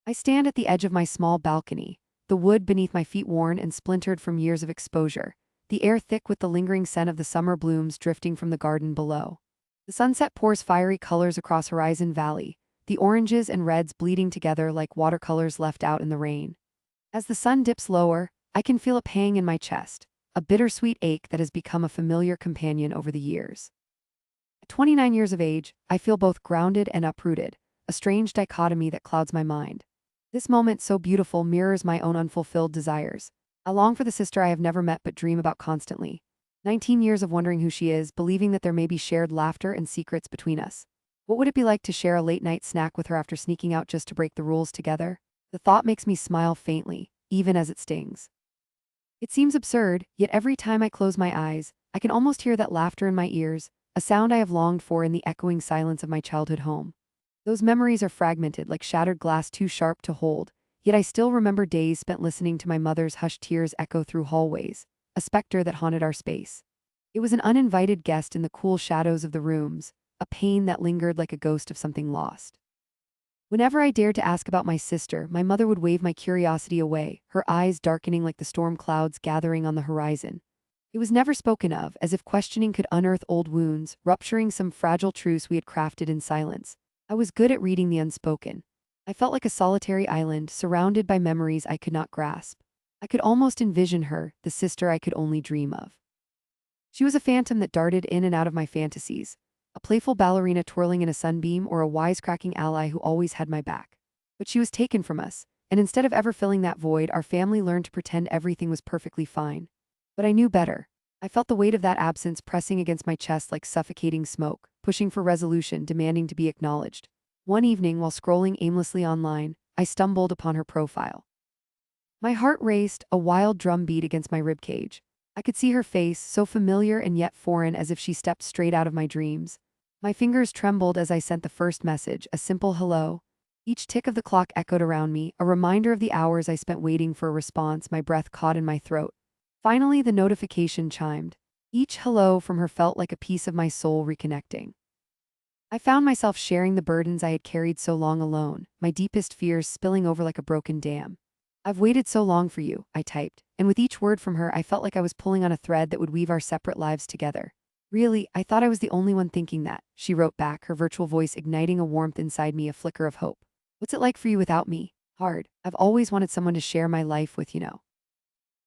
I stand at the edge of my small balcony, the wood beneath my feet worn and splintered from years of exposure, the air thick with the lingering scent of the summer blooms drifting from the garden below. The sunset pours fiery colors across Horizon Valley, the oranges and reds bleeding together like watercolors left out in the rain. As the sun dips lower, I can feel a pang in my chest, a bittersweet ache that has become a familiar companion over the years. At 29 years of age, I feel both grounded and uprooted, a strange dichotomy that clouds my mind. This moment, so beautiful, mirrors my own unfulfilled desires. I long for the sister I have never met but dream about constantly. 19 years of wondering who she is, believing that there may be shared laughter and secrets between us. What would it be like to share a late-night snack with her after sneaking out just to break the rules together? The thought makes me smile faintly, even as it stings. It seems absurd, yet every time I close my eyes, I can almost hear that laughter in my ears, a sound I have longed for in the echoing silence of my childhood home. Those memories are fragmented like shattered glass too sharp to hold, yet I still remember days spent listening to my mother's hushed tears echo through hallways, a specter that haunted our space. It was an uninvited guest in the cool shadows of the rooms, a pain that lingered like a ghost of something lost. Whenever I dared to ask about my sister, my mother would wave my curiosity away, her eyes darkening like the storm clouds gathering on the horizon. It was never spoken of, as if questioning could unearth old wounds, rupturing some fragile truce we had crafted in silence. I was good at reading the unspoken. I felt like a solitary island, surrounded by memories I could not grasp. I could almost envision her, the sister I could only dream of. She was a phantom that darted in and out of my fantasies, a playful ballerina twirling in a sunbeam or a wisecracking ally who always had my back. But she was taken from us, and instead of ever filling that void, our family learned to pretend everything was perfectly fine. But I knew better. I felt the weight of that absence pressing against my chest like suffocating smoke, pushing for resolution, demanding to be acknowledged. One evening, while scrolling aimlessly online, I stumbled upon her profile. My heart raced, a wild drum beat against my ribcage. I could see her face, so familiar and yet foreign, as if she stepped straight out of my dreams. My fingers trembled as I sent the first message, a simple hello. Each tick of the clock echoed around me, a reminder of the hours I spent waiting for a response, my breath caught in my throat. Finally, the notification chimed. Each hello from her felt like a piece of my soul reconnecting. I found myself sharing the burdens I had carried so long alone, my deepest fears spilling over like a broken dam. "I've waited so long for you," I typed, and with each word from her I felt like I was pulling on a thread that would weave our separate lives together. "Really, I thought I was the only one thinking that," she wrote back, her virtual voice igniting a warmth inside me, a flicker of hope. "What's it like for you without me?" "Hard. I've always wanted someone to share my life with, you know."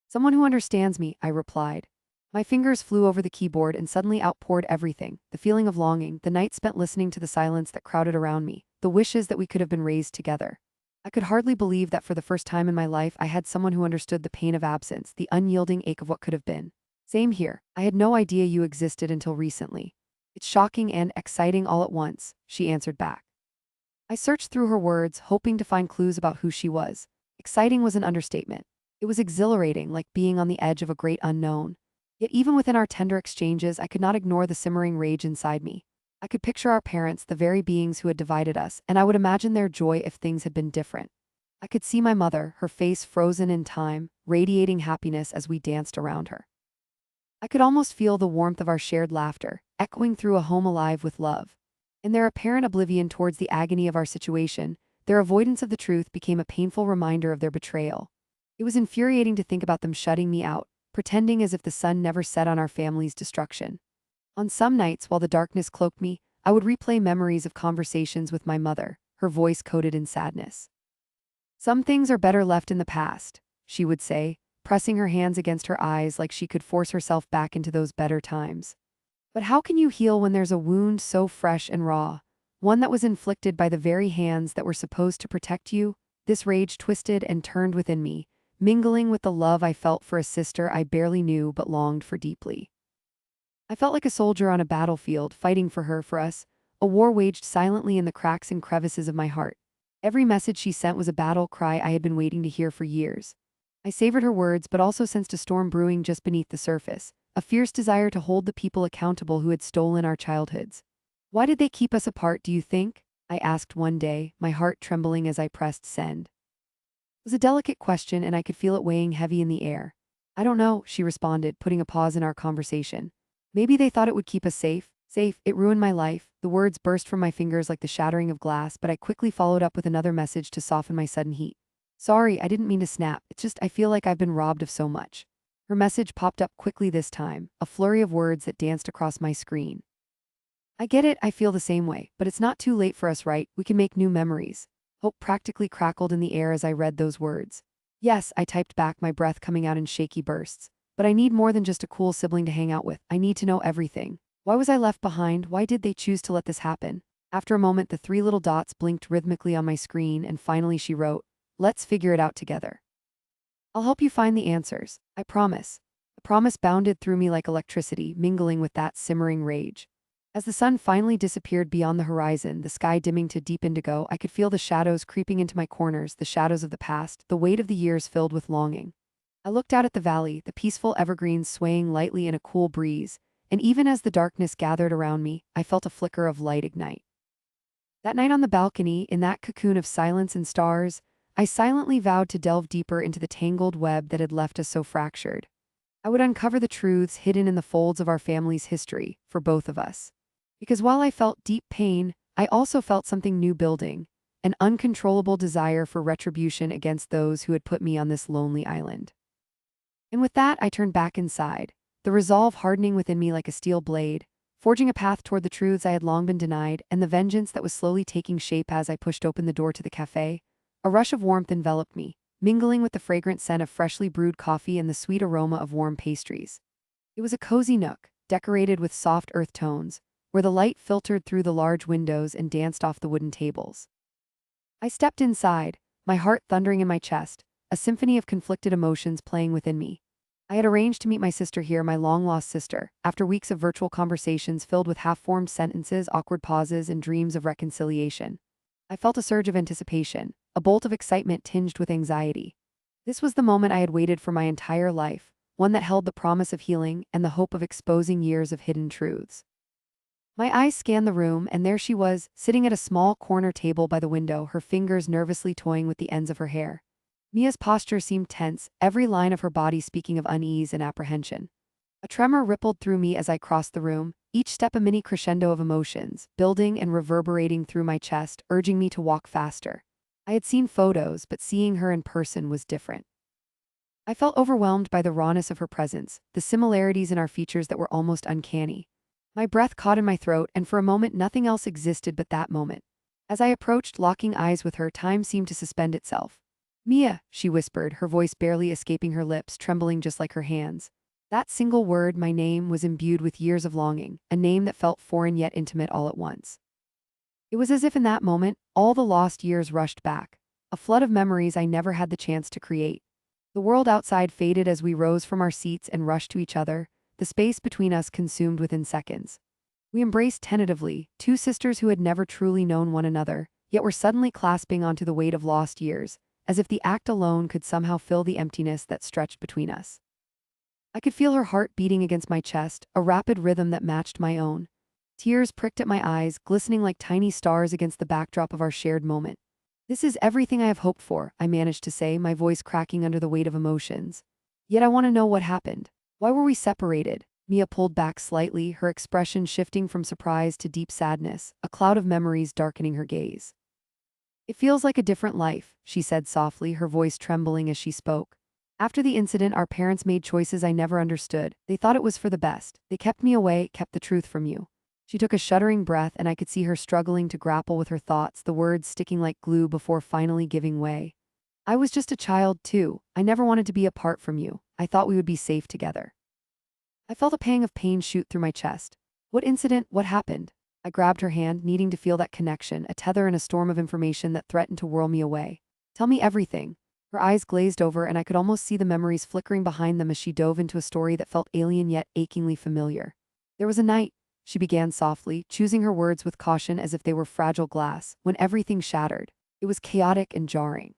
"Someone who understands me," I replied. My fingers flew over the keyboard and suddenly outpoured everything, the feeling of longing, the night spent listening to the silence that crowded around me, the wishes that we could have been raised together. I could hardly believe that for the first time in my life I had someone who understood the pain of absence, the unyielding ache of what could have been. "Same here. I had no idea you existed until recently. It's shocking and exciting all at once," she answered back. I searched through her words, hoping to find clues about who she was. Exciting was an understatement. It was exhilarating, like being on the edge of a great unknown. Yet even within our tender exchanges, I could not ignore the simmering rage inside me. I could picture our parents, the very beings who had divided us, and I would imagine their joy if things had been different. I could see my mother, her face frozen in time, radiating happiness as we danced around her. I could almost feel the warmth of our shared laughter, echoing through a home alive with love. In their apparent oblivion towards the agony of our situation, their avoidance of the truth became a painful reminder of their betrayal. It was infuriating to think about them shutting me out, pretending as if the sun never set on our family's destruction. On some nights, while the darkness cloaked me, I would replay memories of conversations with my mother, her voice coated in sadness. "Some things are better left in the past," she would say, pressing her hands against her eyes like she could force herself back into those better times. "But how can you heal when there's a wound so fresh and raw, one that was inflicted by the very hands that were supposed to protect you?" This rage twisted and turned within me, mingling with the love I felt for a sister I barely knew but longed for deeply. I felt like a soldier on a battlefield, fighting for her, for us, a war waged silently in the cracks and crevices of my heart. Every message she sent was a battle cry I had been waiting to hear for years. I savored her words but also sensed a storm brewing just beneath the surface, a fierce desire to hold the people accountable who had stolen our childhoods. "Why did they keep us apart, do you think?" I asked one day, my heart trembling as I pressed send. It was a delicate question and I could feel it weighing heavy in the air. "I don't know," she responded, putting a pause in our conversation. "Maybe they thought it would keep us safe, Safe, it ruined my life. The words burst from my fingers like the shattering of glass, but I quickly followed up with another message to soften my sudden heat. Sorry, I didn't mean to snap. It's just I feel like I've been robbed of so much. Her message popped up quickly this time, a flurry of words that danced across my screen. I get it, I feel the same way, but it's not too late for us, right? We can make new memories. Hope practically crackled in the air as I read those words. Yes, I typed back, my breath coming out in shaky bursts. But I need more than just a cool sibling to hang out with. I need to know everything. Why was I left behind? Why did they choose to let this happen? After a moment, the three little dots blinked rhythmically on my screen, and finally she wrote, "Let's figure it out together. I'll help you find the answers. I promise." The promise bounded through me like electricity, mingling with that simmering rage. As the sun finally disappeared beyond the horizon, the sky dimming to deep indigo, I could feel the shadows creeping into my corners, the shadows of the past, the weight of the years filled with longing. I looked out at the valley, the peaceful evergreens swaying lightly in a cool breeze, and even as the darkness gathered around me, I felt a flicker of light ignite. That night on the balcony, in that cocoon of silence and stars, I silently vowed to delve deeper into the tangled web that had left us so fractured. I would uncover the truths hidden in the folds of our family's history, for both of us. Because while I felt deep pain, I also felt something new building, an uncontrollable desire for retribution against those who had put me on this lonely island. And with that, I turned back inside, the resolve hardening within me like a steel blade, forging a path toward the truths I had long been denied, and the vengeance that was slowly taking shape as I pushed open the door to the cafe. A rush of warmth enveloped me, mingling with the fragrant scent of freshly brewed coffee and the sweet aroma of warm pastries. It was a cozy nook, decorated with soft earth tones, where the light filtered through the large windows and danced off the wooden tables. I stepped inside, my heart thundering in my chest, a symphony of conflicted emotions playing within me. I had arranged to meet my sister here, my long-lost sister, after weeks of virtual conversations filled with half-formed sentences, awkward pauses, and dreams of reconciliation. I felt a surge of anticipation, a bolt of excitement tinged with anxiety. This was the moment I had waited for my entire life, one that held the promise of healing and the hope of exposing years of hidden truths. My eyes scanned the room, and there she was, sitting at a small corner table by the window, her fingers nervously toying with the ends of her hair. Mia's posture seemed tense, every line of her body speaking of unease and apprehension. A tremor rippled through me as I crossed the room, each step a mini crescendo of emotions, building and reverberating through my chest, urging me to walk faster. I had seen photos, but seeing her in person was different. I felt overwhelmed by the rawness of her presence, the similarities in our features that were almost uncanny. My breath caught in my throat, and for a moment nothing else existed but that moment. As I approached, locking eyes with her, time seemed to suspend itself. "Mia," she whispered, her voice barely escaping her lips, trembling just like her hands. That single word, my name, was imbued with years of longing, a name that felt foreign yet intimate all at once. It was as if in that moment, all the lost years rushed back, a flood of memories I never had the chance to create. The world outside faded as we rose from our seats and rushed to each other, the space between us consumed within seconds. We embraced tentatively, two sisters who had never truly known one another, yet were suddenly clasping onto the weight of lost years, as if the act alone could somehow fill the emptiness that stretched between us. I could feel her heart beating against my chest, a rapid rhythm that matched my own. Tears pricked at my eyes, glistening like tiny stars against the backdrop of our shared moment. "This is everything I have hoped for," I managed to say, my voice cracking under the weight of emotions. "Yet I want to know what happened. Why were we separated?" Mia pulled back slightly, her expression shifting from surprise to deep sadness, a cloud of memories darkening her gaze. "It feels like a different life," she said softly, her voice trembling as she spoke. "After the incident, our parents made choices I never understood. They thought it was for the best. They kept me away, kept the truth from you." She took a shuddering breath, and I could see her struggling to grapple with her thoughts, the words sticking like glue before finally giving way. "I was just a child, too. I never wanted to be apart from you. I thought we would be safe together." I felt a pang of pain shoot through my chest. "What incident? What happened?" I grabbed her hand, needing to feel that connection, a tether in a storm of information that threatened to whirl me away. "Tell me everything." Her eyes glazed over, and I could almost see the memories flickering behind them as she dove into a story that felt alien yet achingly familiar. "There was a night," she began softly, choosing her words with caution as if they were fragile glass, "when everything shattered. It was chaotic and jarring.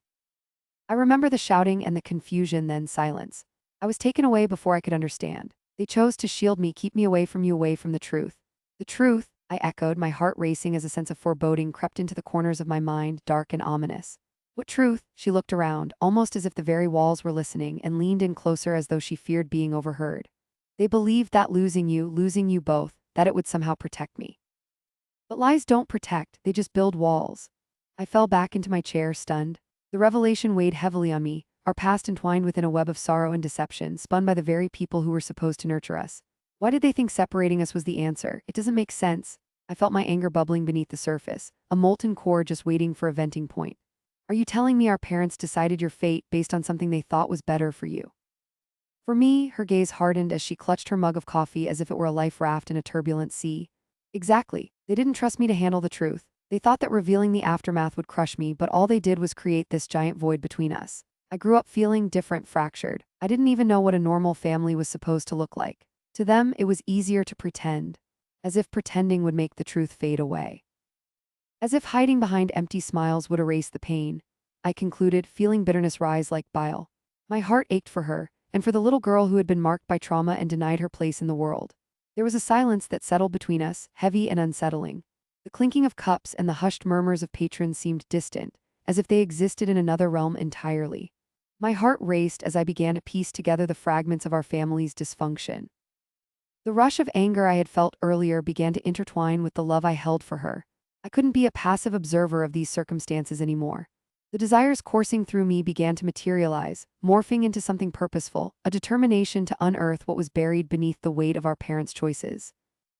I remember the shouting and the confusion, then silence. I was taken away before I could understand. They chose to shield me, keep me away from you, away from the truth." "The truth?" I echoed, my heart racing as a sense of foreboding crept into the corners of my mind, dark and ominous. "What truth?" She looked around, almost as if the very walls were listening, and leaned in closer as though she feared being overheard. "They believed that losing you both, that it would somehow protect me. But lies don't protect, they just build walls. I fell back into my chair, stunned. The revelation weighed heavily on me, our past entwined within a web of sorrow and deception, spun by the very people who were supposed to nurture us. Why did they think separating us was the answer? It doesn't make sense. I felt my anger bubbling beneath the surface, a molten core just waiting for a venting point. Are you telling me our parents decided your fate based on something they thought was better for you? For me, her gaze hardened as she clutched her mug of coffee as if it were a life raft in a turbulent sea. Exactly. They didn't trust me to handle the truth. They thought that revealing the aftermath would crush me, but all they did was create this giant void between us. I grew up feeling different, fractured. I didn't even know what a normal family was supposed to look like. To them, it was easier to pretend, as if pretending would make the truth fade away. As if hiding behind empty smiles would erase the pain, I concluded, feeling bitterness rise like bile. My heart ached for her, and for the little girl who had been marked by trauma and denied her place in the world. There was a silence that settled between us, heavy and unsettling. The clinking of cups and the hushed murmurs of patrons seemed distant, as if they existed in another realm entirely. My heart raced as I began to piece together the fragments of our family's dysfunction. The rush of anger I had felt earlier began to intertwine with the love I held for her. I couldn't be a passive observer of these circumstances anymore. The desires coursing through me began to materialize, morphing into something purposeful, a determination to unearth what was buried beneath the weight of our parents' choices.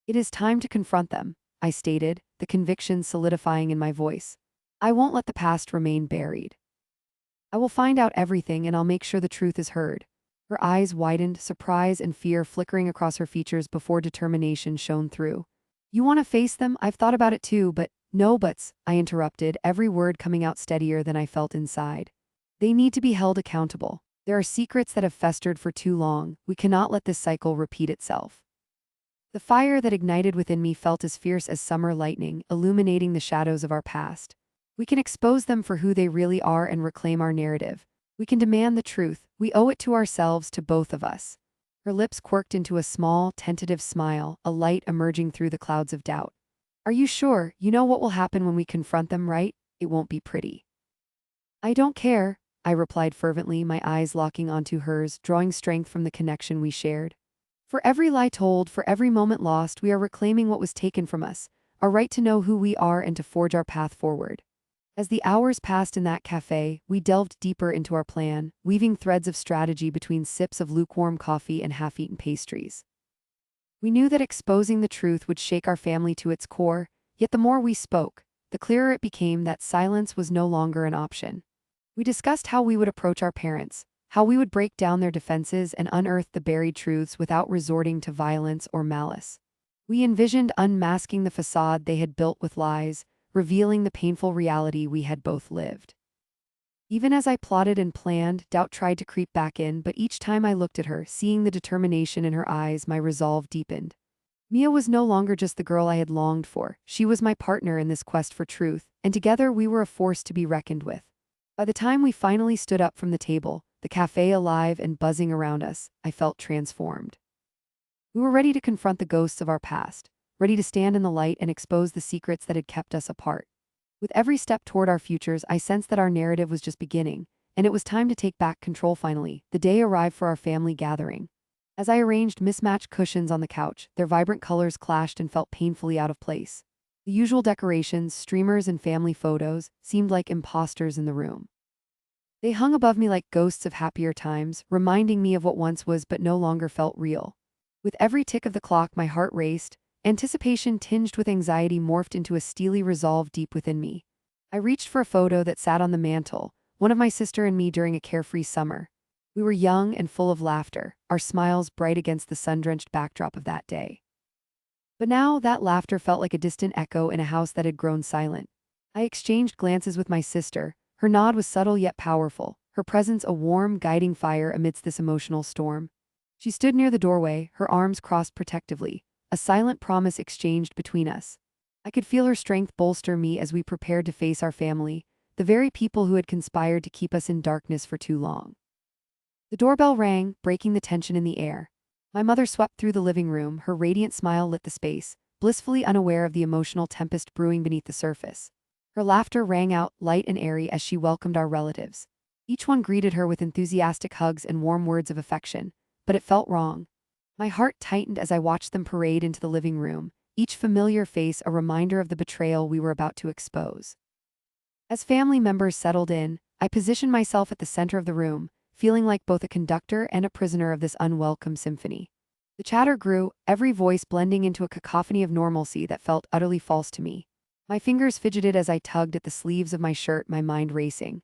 It is time to confront them, I stated, the conviction solidifying in my voice. I won't let the past remain buried. I will find out everything and I'll make sure the truth is heard. Her eyes widened, surprise and fear flickering across her features before determination shone through. You want to face them? I've thought about it too, but no buts, I interrupted, every word coming out steadier than I felt inside. They need to be held accountable. There are secrets that have festered for too long. We cannot let this cycle repeat itself. The fire that ignited within me felt as fierce as summer lightning, illuminating the shadows of our past. We can expose them for who they really are and reclaim our narrative. We can demand the truth. We owe it to ourselves, to both of us. Her lips quirked into a small, tentative smile, a light emerging through the clouds of doubt. Are you sure? You know what will happen when we confront them, right? It won't be pretty. I don't care, I replied fervently, my eyes locking onto hers, drawing strength from the connection we shared. For every lie told, for every moment lost, we are reclaiming what was taken from us, our right to know who we are and to forge our path forward. As the hours passed in that cafe, we delved deeper into our plan, weaving threads of strategy between sips of lukewarm coffee and half-eaten pastries. We knew that exposing the truth would shake our family to its core, yet the more we spoke, the clearer it became that silence was no longer an option. We discussed how we would approach our parents, how we would break down their defenses and unearth the buried truths without resorting to violence or malice. We envisioned unmasking the facade they had built with lies, revealing the painful reality we had both lived. Even as I plotted and planned, doubt tried to creep back in, but each time I looked at her, seeing the determination in her eyes, my resolve deepened. Mia was no longer just the girl I had longed for. She was my partner in this quest for truth, and together we were a force to be reckoned with. By the time we finally stood up from the table, the cafe alive and buzzing around us, I felt transformed. We were ready to confront the ghosts of our past, ready to stand in the light and expose the secrets that had kept us apart. With every step toward our futures, I sensed that our narrative was just beginning, and it was time to take back control finally. The day arrived for our family gathering. As I arranged mismatched cushions on the couch, their vibrant colors clashed and felt painfully out of place. The usual decorations, streamers, and family photos seemed like imposters in the room. They hung above me like ghosts of happier times, reminding me of what once was but no longer felt real. With every tick of the clock, my heart raced. Anticipation tinged with anxiety morphed into a steely resolve deep within me. I reached for a photo that sat on the mantel, one of my sister and me during a carefree summer. We were young and full of laughter, our smiles bright against the sun-drenched backdrop of that day. But now that laughter felt like a distant echo in a house that had grown silent. I exchanged glances with my sister. Her nod was subtle yet powerful, her presence a warm, guiding fire amidst this emotional storm. She stood near the doorway, her arms crossed protectively, a silent promise exchanged between us. I could feel her strength bolster me as we prepared to face our family, the very people who had conspired to keep us in darkness for too long. The doorbell rang, breaking the tension in the air. My mother swept through the living room, her radiant smile lit the space, blissfully unaware of the emotional tempest brewing beneath the surface. Her laughter rang out, light and airy, as she welcomed our relatives. Each one greeted her with enthusiastic hugs and warm words of affection, but it felt wrong. My heart tightened as I watched them parade into the living room, each familiar face a reminder of the betrayal we were about to expose. As family members settled in, I positioned myself at the center of the room, feeling like both a conductor and a prisoner of this unwelcome symphony. The chatter grew, every voice blending into a cacophony of normalcy that felt utterly false to me. My fingers fidgeted as I tugged at the sleeves of my shirt, my mind racing.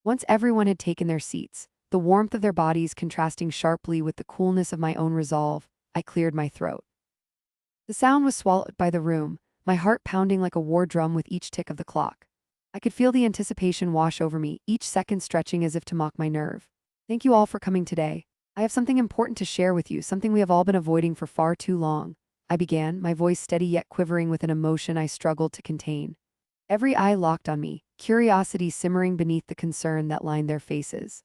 Once everyone had taken their seats, the warmth of their bodies contrasting sharply with the coolness of my own resolve, I cleared my throat. The sound was swallowed by the room, my heart pounding like a war drum with each tick of the clock. I could feel the anticipation wash over me, each second stretching as if to mock my nerve. Thank you all for coming today. I have something important to share with you, something we have all been avoiding for far too long. I began, my voice steady yet quivering with an emotion I struggled to contain. Every eye locked on me, curiosity simmering beneath the concern that lined their faces.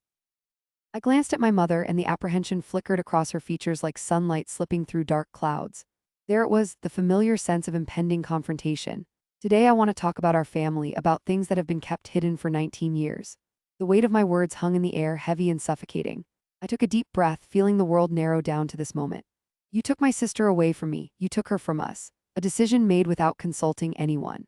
I glanced at my mother and the apprehension flickered across her features like sunlight slipping through dark clouds. There it was, the familiar sense of impending confrontation. Today I want to talk about our family, about things that have been kept hidden for 19 years. The weight of my words hung in the air, heavy and suffocating. I took a deep breath, feeling the world narrow down to this moment. You took my sister away from me, you took her from us. A decision made without consulting anyone.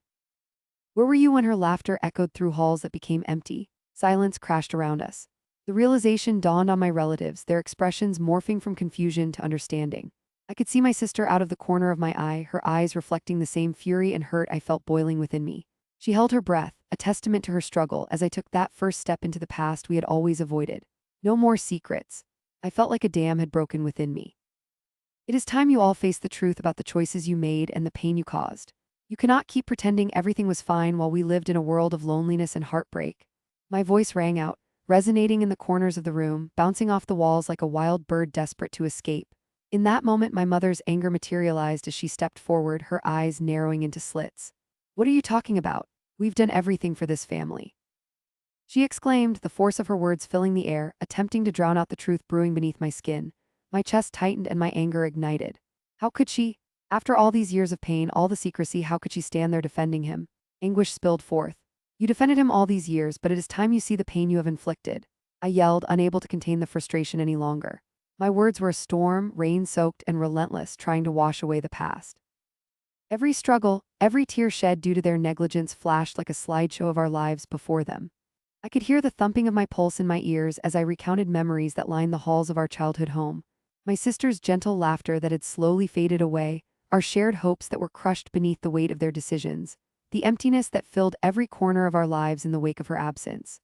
Where were you when her laughter echoed through halls that became empty? Silence crashed around us. The realization dawned on my relatives, their expressions morphing from confusion to understanding. I could see my sister out of the corner of my eye, her eyes reflecting the same fury and hurt I felt boiling within me. She held her breath, a testament to her struggle as I took that first step into the past we had always avoided. No more secrets. I felt like a dam had broken within me. It is time you all face the truth about the choices you made and the pain you caused. You cannot keep pretending everything was fine while we lived in a world of loneliness and heartbreak. My voice rang out, resonating in the corners of the room, bouncing off the walls like a wild bird desperate to escape. In that moment, my mother's anger materialized as she stepped forward, her eyes narrowing into slits. What are you talking about? We've done everything for this family. She exclaimed, the force of her words filling the air, attempting to drown out the truth brewing beneath my skin. My chest tightened and my anger ignited. How could she? After all these years of pain, all the secrecy, how could she stand there defending him? Anguish spilled forth. You defended him all these years, but it is time you see the pain you have inflicted. I yelled, unable to contain the frustration any longer. My words were a storm, rain-soaked and relentless, trying to wash away the past. Every struggle, every tear shed due to their negligence flashed like a slideshow of our lives before them. I could hear the thumping of my pulse in my ears as I recounted memories that lined the halls of our childhood home. My sister's gentle laughter that had slowly faded away, our shared hopes that were crushed beneath the weight of their decisions, the emptiness that filled every corner of our lives in the wake of her absence.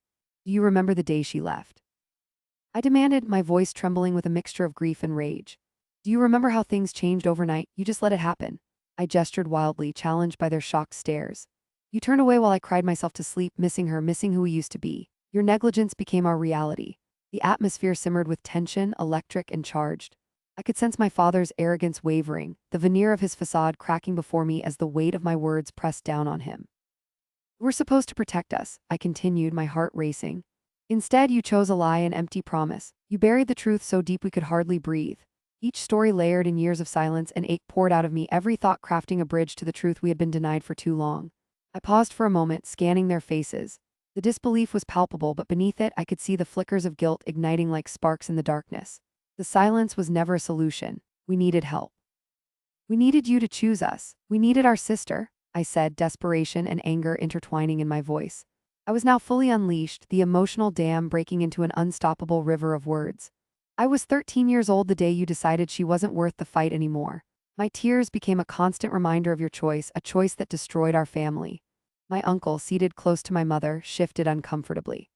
Do you remember the day she left? I demanded, my voice trembling with a mixture of grief and rage. Do you remember how things changed overnight? You just let it happen. I gestured wildly, challenged by their shocked stares. You turned away while I cried myself to sleep, missing her, missing who we used to be. Your negligence became our reality. The atmosphere simmered with tension, electric and charged. I could sense my father's arrogance wavering, the veneer of his facade cracking before me as the weight of my words pressed down on him. We're supposed to protect us, I continued, my heart racing. Instead, you chose a lie, an empty promise. You buried the truth so deep we could hardly breathe. Each story layered in years of silence and ache poured out of me, every thought crafting a bridge to the truth we had been denied for too long. I paused for a moment, scanning their faces. The disbelief was palpable, but beneath it I could see the flickers of guilt igniting like sparks in the darkness. The silence was never a solution. We needed help. We needed you to choose us. We needed our sister, I said, desperation and anger intertwining in my voice. I was now fully unleashed, the emotional dam breaking into an unstoppable river of words. I was 13 years old the day you decided she wasn't worth the fight anymore. My tears became a constant reminder of your choice, a choice that destroyed our family. My uncle, seated close to my mother, shifted uncomfortably.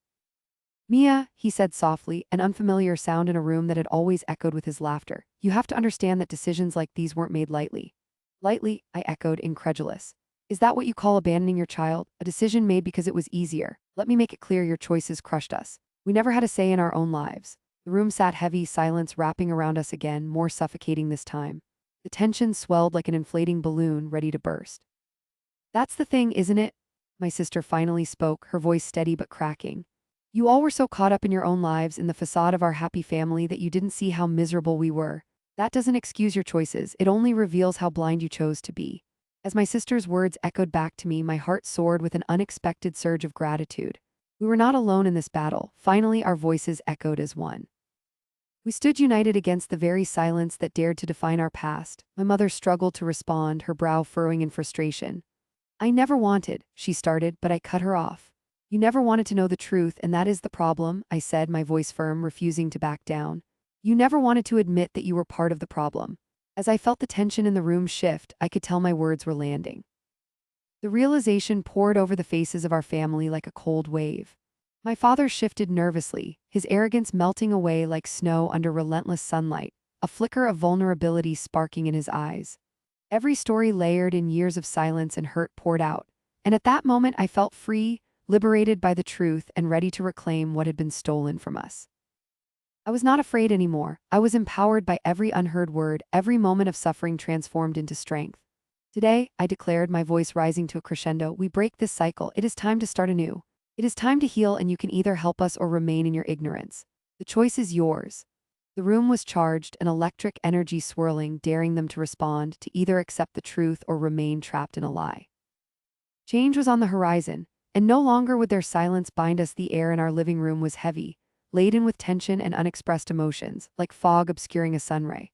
Mia, he said softly, an unfamiliar sound in a room that had always echoed with his laughter. You have to understand that decisions like these weren't made lightly. Lightly, I echoed, incredulous. Is that what you call abandoning your child? A decision made because it was easier. Let me make it clear, your choices crushed us. We never had a say in our own lives. The room sat heavy, silence wrapping around us again, more suffocating this time. The tension swelled like an inflating balloon ready to burst. That's the thing, isn't it? My sister finally spoke, her voice steady but cracking. You all were so caught up in your own lives, in the facade of our happy family, that you didn't see how miserable we were. That doesn't excuse your choices, it only reveals how blind you chose to be. As my sister's words echoed back to me, my heart soared with an unexpected surge of gratitude. We were not alone in this battle. Finally, our voices echoed as one. We stood united against the very silence that dared to define our past. My mother struggled to respond, her brow furrowing in frustration. I never wanted, she started, but I cut her off. You never wanted to know the truth, and that is the problem, I said, my voice firm, refusing to back down. You never wanted to admit that you were part of the problem. As I felt the tension in the room shift, I could tell my words were landing. The realization poured over the faces of our family like a cold wave. My father shifted nervously, his arrogance melting away like snow under relentless sunlight, a flicker of vulnerability sparking in his eyes. Every story layered in years of silence and hurt poured out, and at that moment I felt free, liberated by the truth and ready to reclaim what had been stolen from us. I was not afraid anymore. I was empowered by every unheard word, every moment of suffering transformed into strength. Today, I declared, my voice rising to a crescendo, we break this cycle. It is time to start anew. It is time to heal, and you can either help us or remain in your ignorance. The choice is yours. The room was charged, an electric energy swirling, daring them to respond, to either accept the truth or remain trapped in a lie. Change was on the horizon, and no longer would their silence bind us. The air in our living room was heavy, laden with tension and unexpressed emotions, like fog obscuring a sunray.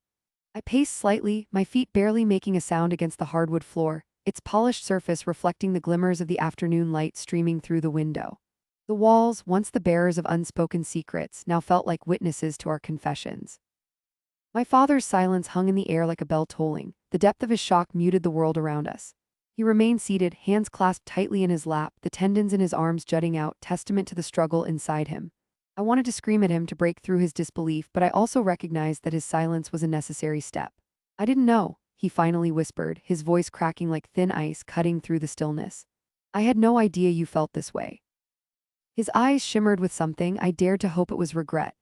I paced slightly, my feet barely making a sound against the hardwood floor, its polished surface reflecting the glimmers of the afternoon light streaming through the window. The walls, once the bearers of unspoken secrets, now felt like witnesses to our confessions. My father's silence hung in the air like a bell tolling. The depth of his shock muted the world around us. He remained seated, hands clasped tightly in his lap, the tendons in his arms jutting out, testament to the struggle inside him. I wanted to scream at him to break through his disbelief, but I also recognized that his silence was a necessary step. I didn't know, he finally whispered, his voice cracking like thin ice cutting through the stillness. I had no idea you felt this way. His eyes shimmered with something. I dared to hope it was regret.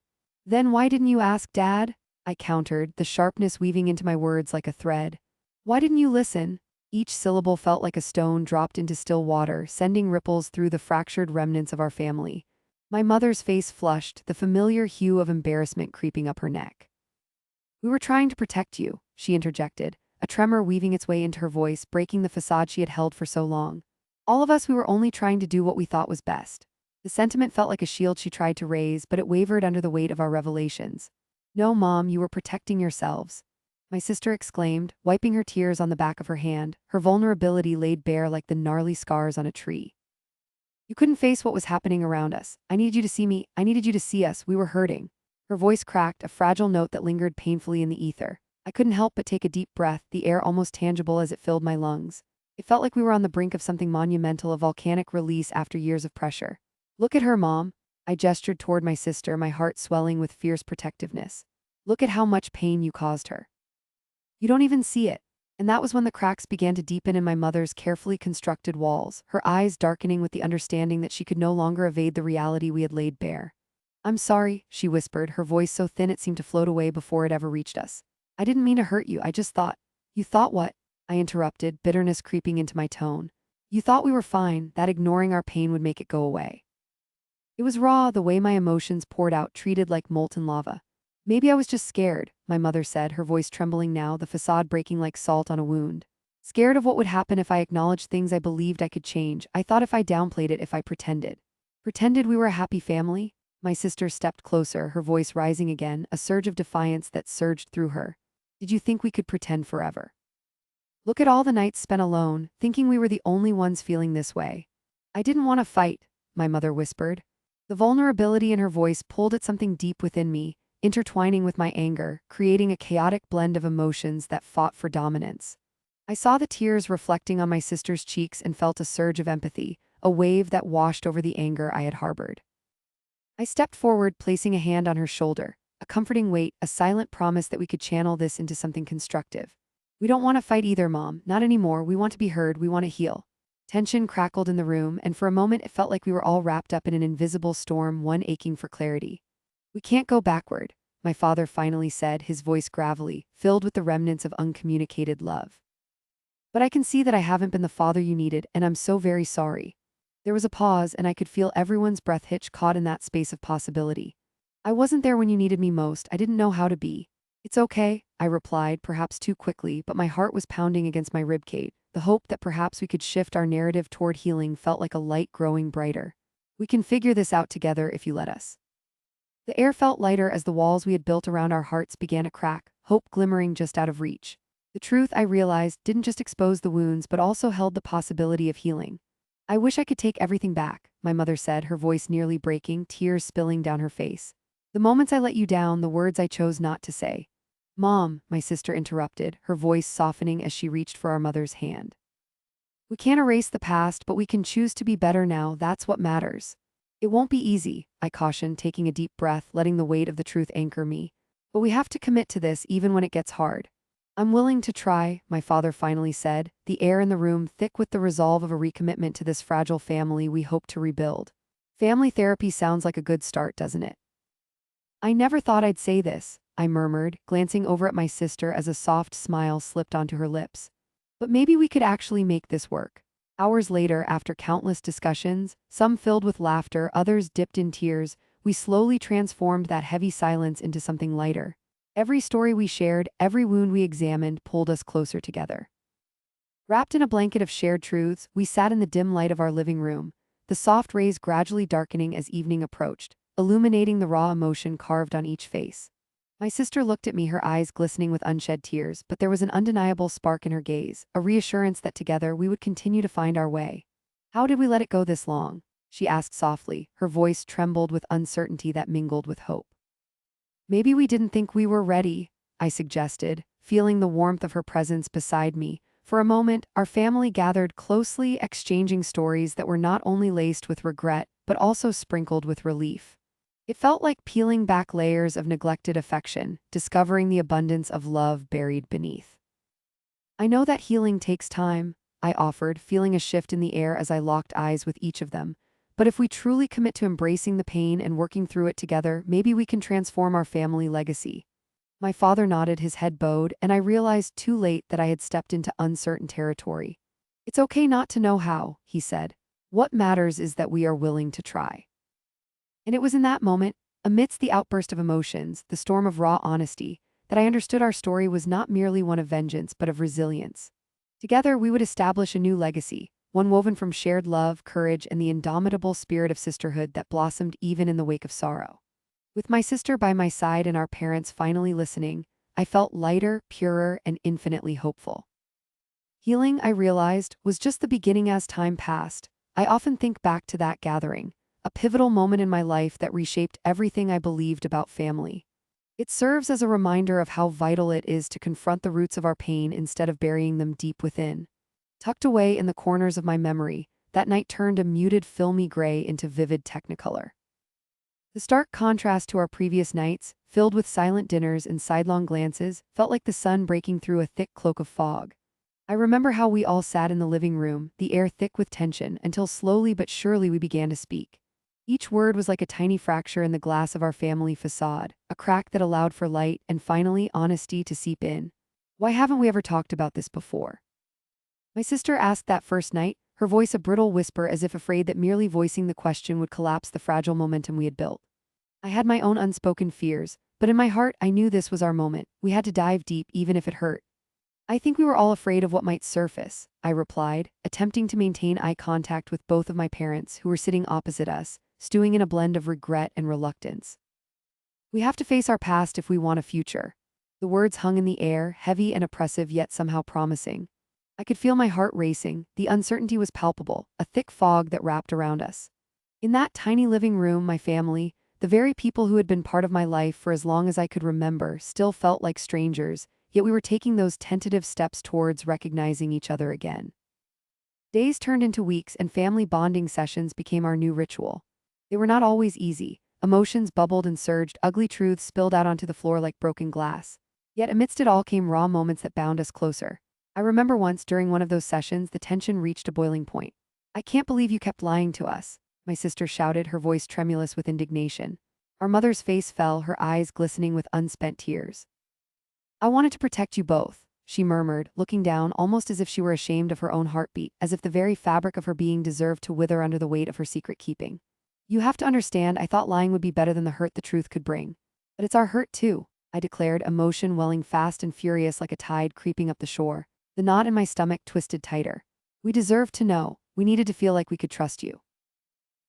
Then why didn't you ask, Dad? I countered, the sharpness weaving into my words like a thread. Why didn't you listen? Each syllable felt like a stone dropped into still water, sending ripples through the fractured remnants of our family. My mother's face flushed, the familiar hue of embarrassment creeping up her neck. We were trying to protect you, she interjected, a tremor weaving its way into her voice, breaking the facade she had held for so long. All of us, we were only trying to do what we thought was best. The sentiment felt like a shield she tried to raise, but it wavered under the weight of our revelations. No, Mom, you were protecting yourselves, my sister exclaimed, wiping her tears on the back of her hand, her vulnerability laid bare like the gnarly scars on a tree. You couldn't face what was happening around us. I needed you to see me. I needed you to see us. We were hurting. Her voice cracked, a fragile note that lingered painfully in the ether. I couldn't help but take a deep breath, the air almost tangible as it filled my lungs. It felt like we were on the brink of something monumental, a volcanic release after years of pressure. Look at her, Mom. I gestured toward my sister, my heart swelling with fierce protectiveness. Look at how much pain you caused her. You don't even see it. And that was when the cracks began to deepen in my mother's carefully constructed walls, her eyes darkening with the understanding that she could no longer evade the reality we had laid bare. I'm sorry, she whispered, her voice so thin it seemed to float away before it ever reached us. I didn't mean to hurt you, I just thought. You thought what? I interrupted, bitterness creeping into my tone. You thought we were fine, that ignoring our pain would make it go away. It was raw, the way my emotions poured out, treated like molten lava. Maybe I was just scared, my mother said, her voice trembling now, the facade breaking like salt on a wound. Scared of what would happen if I acknowledged things I believed I could change. I thought if I downplayed it, if I pretended. Pretended we were a happy family? My sister stepped closer, her voice rising again, a surge of defiance that surged through her. Did you think we could pretend forever? Look at all the nights spent alone, thinking we were the only ones feeling this way. I didn't want to fight, my mother whispered. The vulnerability in her voice pulled at something deep within me, intertwining with my anger, creating a chaotic blend of emotions that fought for dominance. I saw the tears reflecting on my sister's cheeks and felt a surge of empathy, a wave that washed over the anger I had harbored. I stepped forward, placing a hand on her shoulder, a comforting weight, a silent promise that we could channel this into something constructive. We don't want to fight either, Mom, not anymore. We want to be heard, we want to heal. Tension crackled in the room, and for a moment it felt like we were all wrapped up in an invisible storm, one aching for clarity. We can't go backward, my father finally said, his voice gravelly, filled with the remnants of uncommunicated love. But I can see that I haven't been the father you needed, and I'm so very sorry. There was a pause, and I could feel everyone's breath hitch caught in that space of possibility. I wasn't there when you needed me most. I didn't know how to be. It's okay, I replied, perhaps too quickly, but my heart was pounding against my ribcage. The hope that perhaps we could shift our narrative toward healing felt like a light growing brighter. We can figure this out together if you let us. The air felt lighter as the walls we had built around our hearts began to crack, hope glimmering just out of reach. The truth, I realized, didn't just expose the wounds but also held the possibility of healing. I wish I could take everything back, my mother said, her voice nearly breaking, tears spilling down her face. The moments I let you down, the words I chose not to say. Mom, my sister interrupted, her voice softening as she reached for our mother's hand. We can't erase the past, but we can choose to be better now. That's what matters. It won't be easy, I cautioned, taking a deep breath, letting the weight of the truth anchor me. But we have to commit to this even when it gets hard. I'm willing to try, my father finally said, the air in the room thick with the resolve of a recommitment to this fragile family we hope to rebuild. Family therapy sounds like a good start, doesn't it? I never thought I'd say this, I murmured, glancing over at my sister as a soft smile slipped onto her lips. But maybe we could actually make this work. Hours later, after countless discussions, some filled with laughter, others dipped in tears, we slowly transformed that heavy silence into something lighter. Every story we shared, every wound we examined, pulled us closer together. Wrapped in a blanket of shared truths, we sat in the dim light of our living room, the soft rays gradually darkening as evening approached, illuminating the raw emotion carved on each face. My sister looked at me, her eyes glistening with unshed tears, but there was an undeniable spark in her gaze, a reassurance that together we would continue to find our way. How did we let it go this long? She asked softly, her voice trembled with uncertainty that mingled with hope. Maybe we didn't think we were ready, I suggested, feeling the warmth of her presence beside me. For a moment, our family gathered closely, exchanging stories that were not only laced with regret, but also sprinkled with relief. It felt like peeling back layers of neglected affection, discovering the abundance of love buried beneath. I know that healing takes time, I offered, feeling a shift in the air as I locked eyes with each of them. But if we truly commit to embracing the pain and working through it together, maybe we can transform our family legacy. My father nodded, his head bowed, and I realized too late that I had stepped into uncertain territory. It's okay not to know how, he said. What matters is that we are willing to try. And it was in that moment, amidst the outburst of emotions, the storm of raw honesty, that I understood our story was not merely one of vengeance but of resilience. Together we would establish a new legacy, one woven from shared love, courage, and the indomitable spirit of sisterhood that blossomed even in the wake of sorrow. With my sister by my side and our parents finally listening, I felt lighter, purer, and infinitely hopeful. Healing, I realized, was just the beginning as time passed. I often think back to that gathering, a pivotal moment in my life that reshaped everything I believed about family. It serves as a reminder of how vital it is to confront the roots of our pain instead of burying them deep within. Tucked away in the corners of my memory, that night turned a muted filmy gray into vivid technicolor. The stark contrast to our previous nights, filled with silent dinners and sidelong glances, felt like the sun breaking through a thick cloak of fog. I remember how we all sat in the living room, the air thick with tension, until slowly but surely we began to speak. Each word was like a tiny fracture in the glass of our family facade, a crack that allowed for light and finally honesty to seep in. Why haven't we ever talked about this before? My sister asked that first night, her voice a brittle whisper as if afraid that merely voicing the question would collapse the fragile momentum we had built. I had my own unspoken fears, but in my heart I knew this was our moment. We had to dive deep even if it hurt. I think we were all afraid of what might surface, I replied, attempting to maintain eye contact with both of my parents who were sitting opposite us, stewing in a blend of regret and reluctance. We have to face our past if we want a future. The words hung in the air, heavy and oppressive yet somehow promising. I could feel my heart racing, the uncertainty was palpable, a thick fog that wrapped around us. In that tiny living room, my family, the very people who had been part of my life for as long as I could remember, still felt like strangers, yet we were taking those tentative steps towards recognizing each other again. Days turned into weeks and family bonding sessions became our new ritual. They were not always easy. Emotions bubbled and surged, ugly truths spilled out onto the floor like broken glass. Yet amidst it all came raw moments that bound us closer. I remember once during one of those sessions, the tension reached a boiling point. "I can't believe you kept lying to us," my sister shouted, her voice tremulous with indignation. Our mother's face fell, her eyes glistening with unspent tears. "I wanted to protect you both," she murmured, looking down almost as if she were ashamed of her own heartbeat, as if the very fabric of her being deserved to wither under the weight of her secret keeping. "You have to understand, I thought lying would be better than the hurt the truth could bring. But it's our hurt too," I declared, emotion welling fast and furious like a tide creeping up the shore. The knot in my stomach twisted tighter. "We deserved to know. We needed to feel like we could trust you."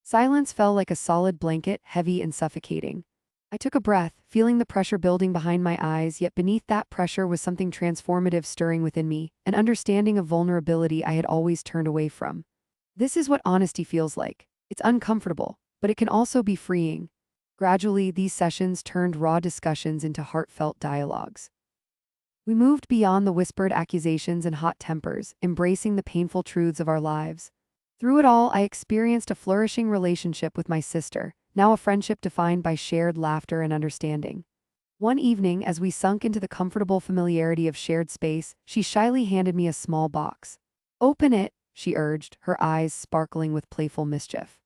Silence fell like a solid blanket, heavy and suffocating. I took a breath, feeling the pressure building behind my eyes, yet beneath that pressure was something transformative stirring within me, an understanding of vulnerability I had always turned away from. This is what honesty feels like. It's uncomfortable, but it can also be freeing. Gradually, these sessions turned raw discussions into heartfelt dialogues. We moved beyond the whispered accusations and hot tempers, embracing the painful truths of our lives. Through it all, I experienced a flourishing relationship with my sister, now a friendship defined by shared laughter and understanding. One evening, as we sunk into the comfortable familiarity of shared space, she shyly handed me a small box. "Open it," she urged, her eyes sparkling with playful mischief.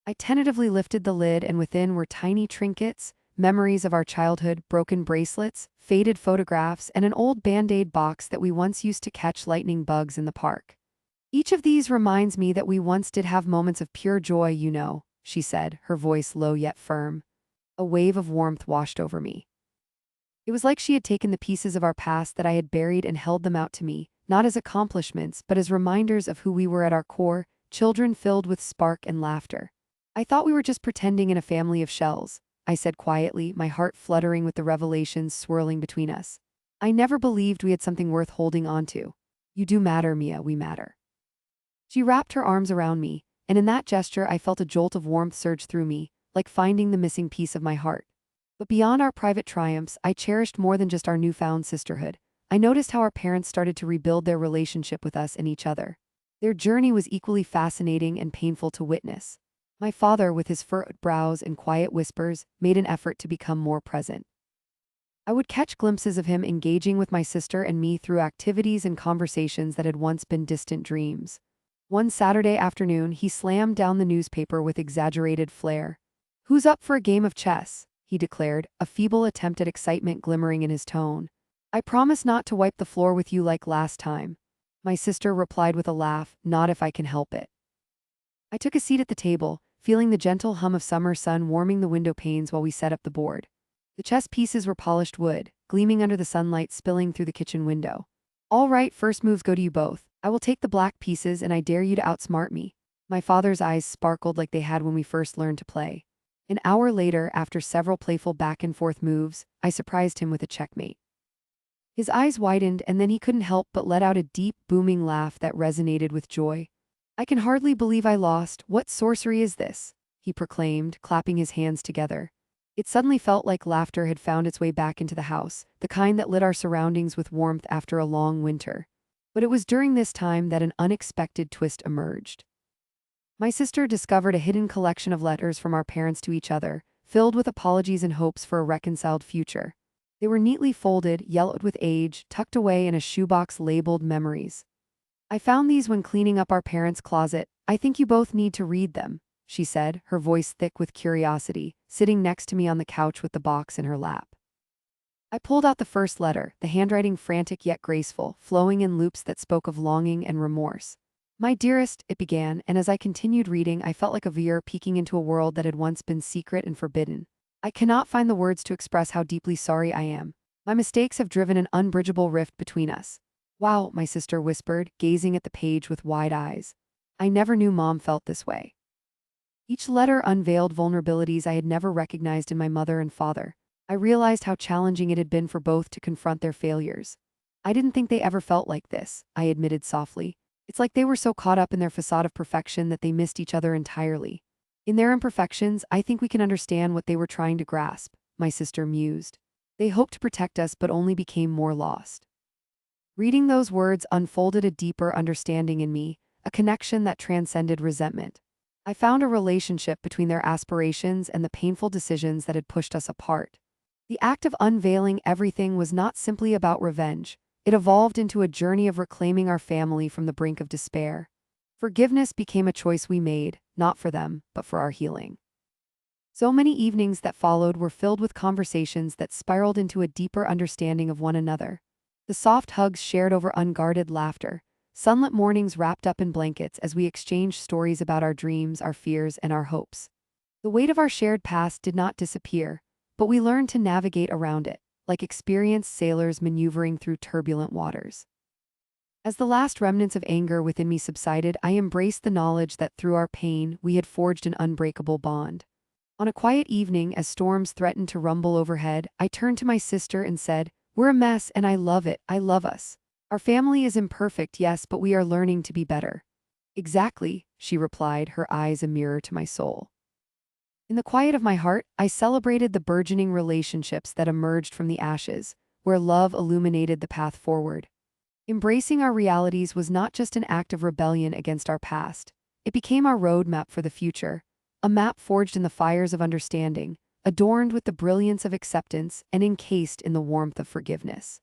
I tentatively lifted the lid, and within were tiny trinkets, memories of our childhood, broken bracelets, faded photographs, and an old Band-Aid box that we once used to catch lightning bugs in the park. "Each of these reminds me that we once did have moments of pure joy, you know," she said, her voice low yet firm. A wave of warmth washed over me. It was like she had taken the pieces of our past that I had buried and held them out to me, not as accomplishments, but as reminders of who we were at our core, children filled with spark and laughter. "I thought we were just pretending in a family of shells," I said quietly, my heart fluttering with the revelations swirling between us. "I never believed we had something worth holding on to. You do matter, Mia, we matter." She wrapped her arms around me, and in that gesture I felt a jolt of warmth surge through me, like finding the missing piece of my heart. But beyond our private triumphs, I cherished more than just our newfound sisterhood. I noticed how our parents started to rebuild their relationship with us and each other. Their journey was equally fascinating and painful to witness. My father, with his furrowed brows and quiet whispers, made an effort to become more present. I would catch glimpses of him engaging with my sister and me through activities and conversations that had once been distant dreams. One Saturday afternoon, he slammed down the newspaper with exaggerated flair. "Who's up for a game of chess?" he declared, a feeble attempt at excitement glimmering in his tone. "I promise not to wipe the floor with you like last time." My sister replied with a laugh, "Not if I can help it." I took a seat at the table, feeling the gentle hum of summer sun warming the window panes while we set up the board. The chess pieces were polished wood, gleaming under the sunlight spilling through the kitchen window. "All right, first moves go to you both. I will take the black pieces and I dare you to outsmart me." My father's eyes sparkled like they had when we first learned to play. An hour later, after several playful back-and-forth moves, I surprised him with a checkmate. His eyes widened, and then he couldn't help but let out a deep, booming laugh that resonated with joy. "I can hardly believe I lost. What sorcery is this?" he proclaimed, clapping his hands together. It suddenly felt like laughter had found its way back into the house, the kind that lit our surroundings with warmth after a long winter. But it was during this time that an unexpected twist emerged. My sister discovered a hidden collection of letters from our parents to each other, filled with apologies and hopes for a reconciled future. They were neatly folded, yellowed with age, tucked away in a shoebox labeled "Memories." "I found these when cleaning up our parents' closet. I think you both need to read them," she said, her voice thick with curiosity, sitting next to me on the couch with the box in her lap. I pulled out the first letter, the handwriting frantic yet graceful, flowing in loops that spoke of longing and remorse. "My dearest," it began, and as I continued reading, I felt like a voyeur peeking into a world that had once been secret and forbidden. "I cannot find the words to express how deeply sorry I am. My mistakes have driven an unbridgeable rift between us." "Wow," my sister whispered, gazing at the page with wide eyes. "I never knew Mom felt this way." Each letter unveiled vulnerabilities I had never recognized in my mother and father. I realized how challenging it had been for both to confront their failures. "I didn't think they ever felt like this," I admitted softly. "It's like they were so caught up in their facade of perfection that they missed each other entirely." "In their imperfections, I think we can understand what they were trying to grasp," my sister mused. "They hoped to protect us but only became more lost." Reading those words unfolded a deeper understanding in me, a connection that transcended resentment. I found a relationship between their aspirations and the painful decisions that had pushed us apart. The act of unveiling everything was not simply about revenge. It evolved into a journey of reclaiming our family from the brink of despair. Forgiveness became a choice we made, not for them, but for our healing. So many evenings that followed were filled with conversations that spiraled into a deeper understanding of one another. The soft hugs shared over unguarded laughter, sunlit mornings wrapped up in blankets as we exchanged stories about our dreams, our fears, and our hopes. The weight of our shared past did not disappear, but we learned to navigate around it, like experienced sailors maneuvering through turbulent waters. As the last remnants of anger within me subsided, I embraced the knowledge that through our pain, we had forged an unbreakable bond. On a quiet evening, as storms threatened to rumble overhead, I turned to my sister and said, "We're a mess and I love it. I love us. Our family is imperfect, yes, but we are learning to be better." "Exactly," she replied, her eyes a mirror to my soul. In the quiet of my heart, I celebrated the burgeoning relationships that emerged from the ashes, where love illuminated the path forward. Embracing our realities was not just an act of rebellion against our past. It became our roadmap for the future, a map forged in the fires of understanding, adorned with the brilliance of acceptance, and encased in the warmth of forgiveness.